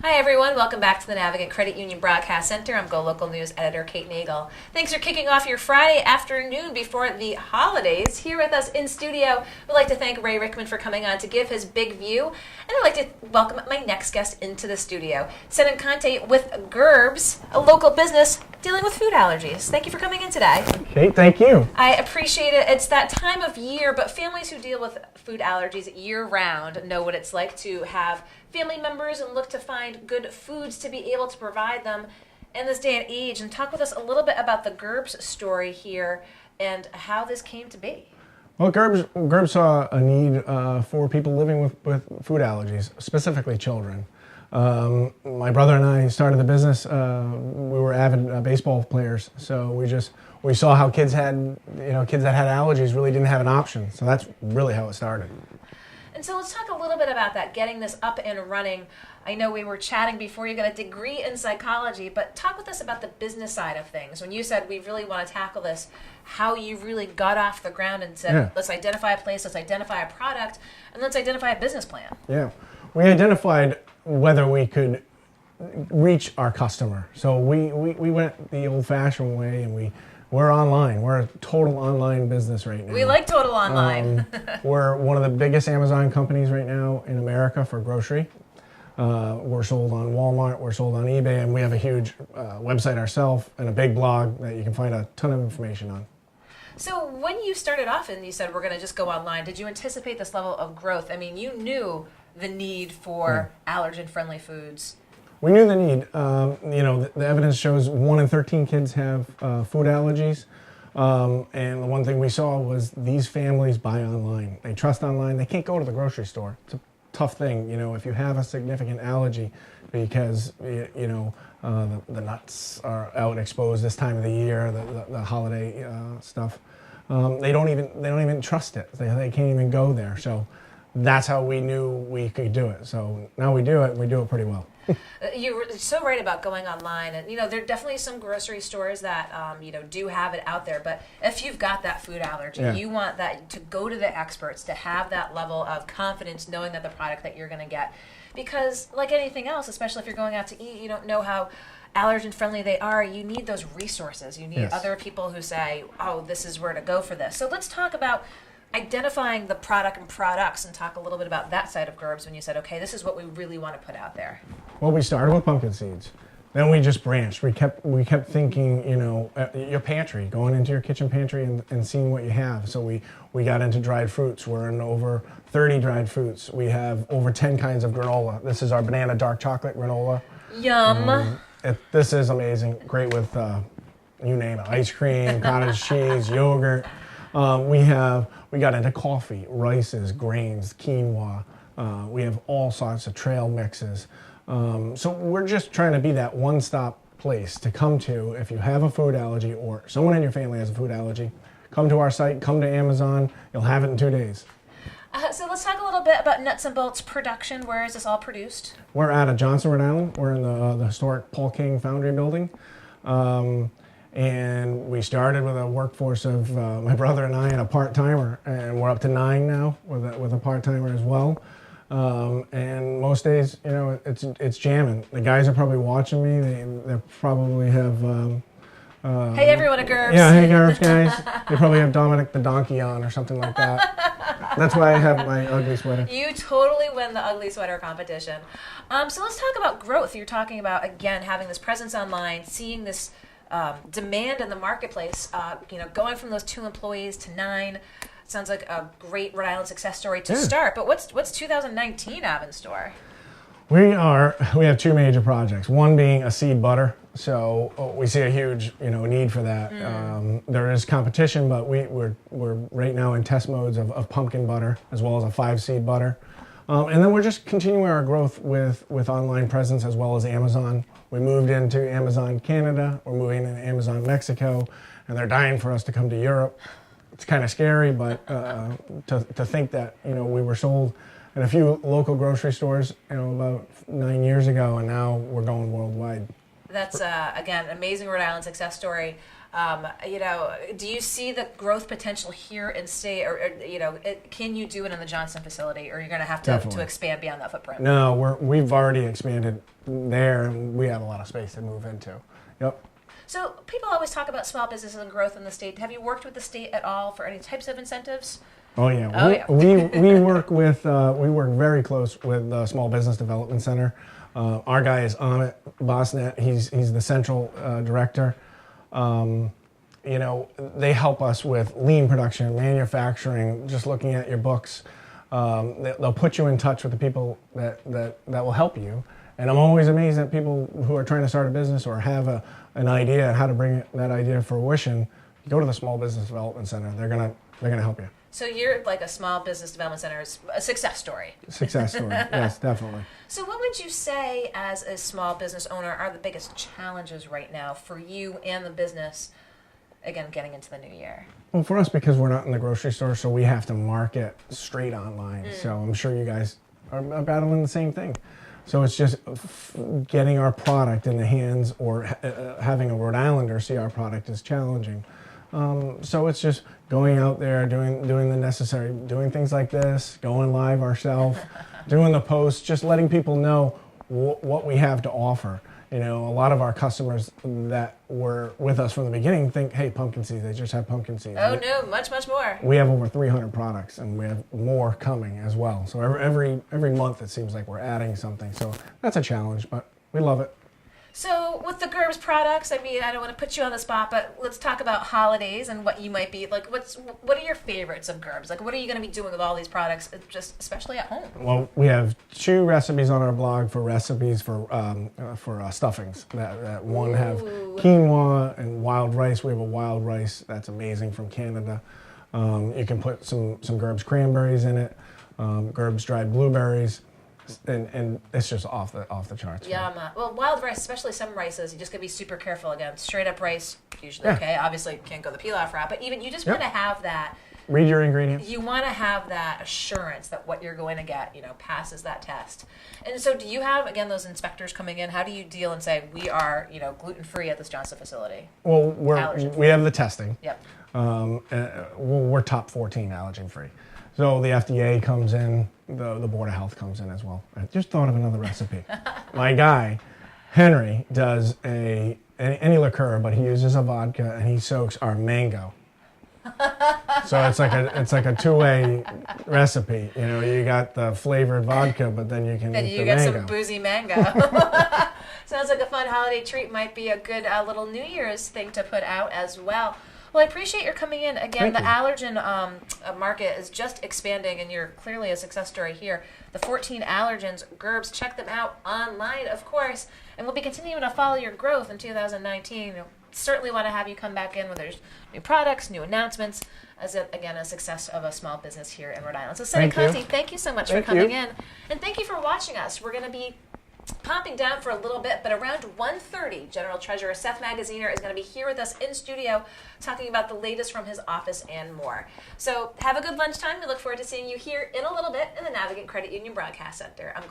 Hi everyone, welcome back to the Navigant Credit Union Broadcast Center. I'm GoLocal News Editor Kate Nagel. Thanks for kicking off your Friday afternoon before the holidays. Here with us in studio, we'd like to thank Ray Rickman for coming on to give his big view. And I'd like to welcome my next guest into the studio, Sennen Conte with Gerbs, a local business dealing with food allergies. Thank you for coming in today. Kate, thank you. I appreciate it. It's that time of year, but families who deal with food allergies year-round know what it's like to have family members and look to find good foods to be able to provide them in this day and age. And talk with us a little bit about the Gerbs story here and how this came to be. Well, Gerbs saw a need for people living with food allergies, specifically children. My brother and I started the business. We were avid baseball players, so we saw how kids that had allergies really didn't have an option. So that's really how it started. And so let's talk a little bit about that, getting this up and running. I know we were chatting before. You got a degree in psychology, but talk with us about the business side of things. When you said we really want to tackle this, how you really got off the ground and said, Let's identify a place, let's identify a product, and let's identify a business plan. Yeah, we identified whether we could reach our customer. So we went the old-fashioned way, and we're online. We're a total online business right now. We like total online. We're one of the biggest Amazon companies right now in America for grocery. We're sold on Walmart, we're sold on eBay, and we have a huge website ourselves and a big blog that you can find a ton of information on. So when you started off and you said we're going to just go online, did you anticipate this level of growth? I mean, you knew the need for allergen-friendly foods. We knew the need. The evidence shows 1 in 13 kids have food allergies. And the one thing we saw was these families buy online. They trust online. They can't go to the grocery store. It's a tough thing, if you have a significant allergy because, the nuts are out exposed this time of the year, the holiday stuff. They don't even trust it. They can't even go there. So that's how we knew we could do it. So now we do it pretty well. You're so right about going online, and there are definitely some grocery stores that do have it out there. But if you've got that food allergy, you want that to go to the experts, to have that level of confidence, knowing that the product that you're going to get, because like anything else, especially if you're going out to eat, you don't know how allergen friendly they are. You need those resources. You need other people who say, "Oh, this is where to go for this." So let's talk about identifying the product and products and talk a little bit about that side of Gerbs when you said, okay, this is what we really want to put out there. Well, we started with pumpkin seeds. Then we just branched. We kept thinking, your pantry, going into your kitchen pantry and seeing what you have. So we got into dried fruits. We're in over 30 dried fruits. We have over 10 kinds of granola. This is our banana dark chocolate granola. Yum. This is amazing. Great with, you name it, ice cream, cottage cheese, yogurt. We got into coffee, rices, grains, quinoa. We have all sorts of trail mixes. So we're just trying to be that one-stop place to come to if you have a food allergy or someone in your family has a food allergy. Come to our site, come to Amazon. You'll have it in 2 days. So let's talk a little bit about nuts and bolts production. Where is this all produced? We're out of Johnson, Rhode Island. We're in the historic Paul King Foundry building. And we started with a workforce of my brother and I and a part-timer, and we're up to 9 now with a part-timer as well. And most days, it's jamming. The guys are probably watching me. They probably have. Hey everyone at Gerbs. Yeah, hey Gerbs guys. They probably have Dominic the donkey on or something like that. That's why I have my ugly sweater. You totally win the ugly sweater competition. So let's talk about growth. You're talking about, again, having this presence online, seeing this demand in the marketplace, going from those 2 employees to 9. Sounds like a great Rhode Island success story to start. But what's 2019 have in store? We have 2 major projects. One being a seed butter. So we see a huge need for that. There is competition, but we're right now in test modes of pumpkin butter as well as a 5-seed butter. And then we're just continuing our growth with online presence as well as Amazon. We moved into Amazon Canada, we're moving into Amazon Mexico, and they're dying for us to come to Europe. It's kind of scary, but to think that we were sold in a few local grocery stores about 9 years ago, and now we're going worldwide. That's, again, amazing Rhode Island success story. Do you see the growth potential here in state, or can you do it in the Johnson facility, or you're going to have to expand beyond that footprint? No, we've already expanded there, and we have a lot of space to move into. Yep. So people always talk about small businesses and growth in the state. Have you worked with the state at all for any types of incentives? Oh yeah, we work very close with the Small Business Development Center. Our guy is Amit Bosnet. He's the central director. They help us with lean production, manufacturing, just looking at your books. They'll put you in touch with the people that will help you. And I'm always amazed at people who are trying to start a business or have an idea and how to bring that idea to fruition. Go to the Small Business Development Center. They're gonna help you. So you're like a Small Business Development Center, a success story. Success story, yes, definitely. So what would you say as a small business owner are the biggest challenges right now for you and the business, again, getting into the new year? Well, for us, because we're not in the grocery store, so we have to market straight online. So I'm sure you guys are battling the same thing. So it's just getting our product in the hands, or having a Rhode Islander see our product is challenging. So it's just going out there, doing the necessary, doing things like this, going live ourselves, doing the posts, just letting people know what we have to offer. A lot of our customers that were with us from the beginning think, hey, pumpkin seeds, they just have pumpkin seeds. Oh no, much more. We have over 300 products, and we have more coming as well. So every month it seems like we're adding something. So that's a challenge, but we love it. So with the Gerbs products, I don't want to put you on the spot, but let's talk about holidays and what you might be like. What are your favorites of Gerbs? Like, what are you going to be doing with all these products, just especially at home? Well, we have 2 recipes on our blog for recipes for stuffings. That one have quinoa and wild rice. We have a wild rice that's amazing from Canada. You can put some Gerbs cranberries in it, Gerbs dried blueberries. And it's just off the charts. Yeah, well, wild rice, especially some rices, you just gotta be super careful. Again, straight up rice, usually okay. Obviously, can't go the peel off route, but even you just want to have that. Read your ingredients. You want to have that assurance that what you're going to get, passes that test. And so, do you have those inspectors coming in? How do you deal and say we are, gluten free at this Johnson facility? Well, we have the testing. Yep. We're top 14 allergen free. So the FDA comes in, the Board of Health comes in as well. I just thought of another recipe. My guy, Henry, does any liqueur, but he uses a vodka and he soaks our mango. So it's like a two-way recipe. You got the flavored vodka, but then you can eat the mango. Then you get some boozy mango. Sounds like a fun holiday treat. Might be a good little New Year's thing to put out as well. Well, I appreciate your coming in. Again, the allergen market is just expanding, and you're clearly a success story here. The 14 allergens, Gerbs, check them out online, of course, and we'll be continuing to follow your growth in 2019. Certainly want to have you come back in when there's new products, new announcements, as a success of a small business here in Rhode Island. So, Sennen Conte, thank you so much for coming in, and thank you for watching us. We're going to be popping down for a little bit, but around 1:30, General Treasurer Seth Magaziner is going to be here with us in studio talking about the latest from his office and more. So have a good lunchtime. We look forward to seeing you here in a little bit in the Navigant Credit Union Broadcast Center. I'm